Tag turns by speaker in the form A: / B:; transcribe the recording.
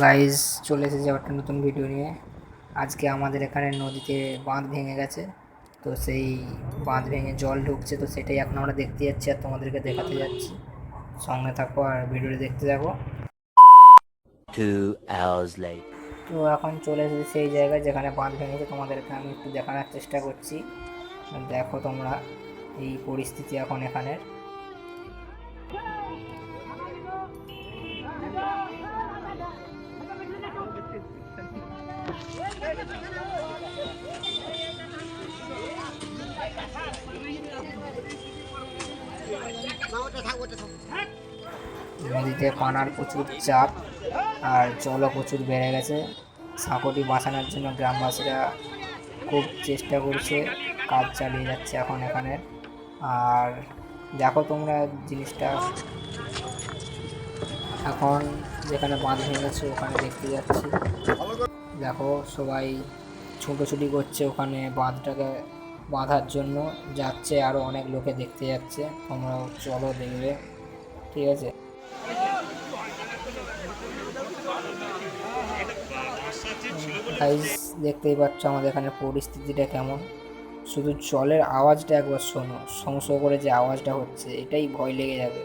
A: Guys চলে এসেছে একটা নতুন ভিডিও নিয়ে। আজকে আমাদের এখানে নদীতে বাঁধ ভেঙে গেছে, তো সেই বাঁধ ভেঙে জল ঢুকছে, তো সেটাই এখন আমরা দেখতে যাচ্ছি আর তোমাদেরকে দেখাতে যাচ্ছি। সঙ্গে থাকো আর ভিডিওটি দেখতে থাকো।
B: 2 hours later.
A: তো এখন চলে এসেছে সেই জায়গায় যেখানে বাঁধ ভেঙেছে, তোমাদেরকে আমি একটু দেখানোর চেষ্টা করছি। দেখো তোমরা এই পরিস্থিতি এখন এখানে। নদীতে পানার প্রচুর চাপ আর জলও প্রচুর বেড়ে গেছে। সাঁকোটি বাঁচানোর জন্য গ্রামবাসীরা খুব চেষ্টা করছে, কাজ চালিয়ে যাচ্ছে এখন এখানে। আর দেখো তোমরা জিনিসটা এখন যেখানে বাঁধ ভেঙেছে ওখানে দেখতে যাচ্ছি। দেখো সবাই ছুটোছুটি করছে ওখানে বাঁধটাকে বাঁধার জন্য, যাচ্ছে আরও অনেক লোকে দেখতে যাচ্ছে। তোমরাও চলো দেখবে, ঠিক আছে। গাইস দেখতেই পাচ্ছ আমাদের এখানে পরিস্থিতিটা কেমন। শুধু জলের আওয়াজটা একবার শোনো, শো করে যে আওয়াজটা হচ্ছে এটাই ভয় লেগে যাবে।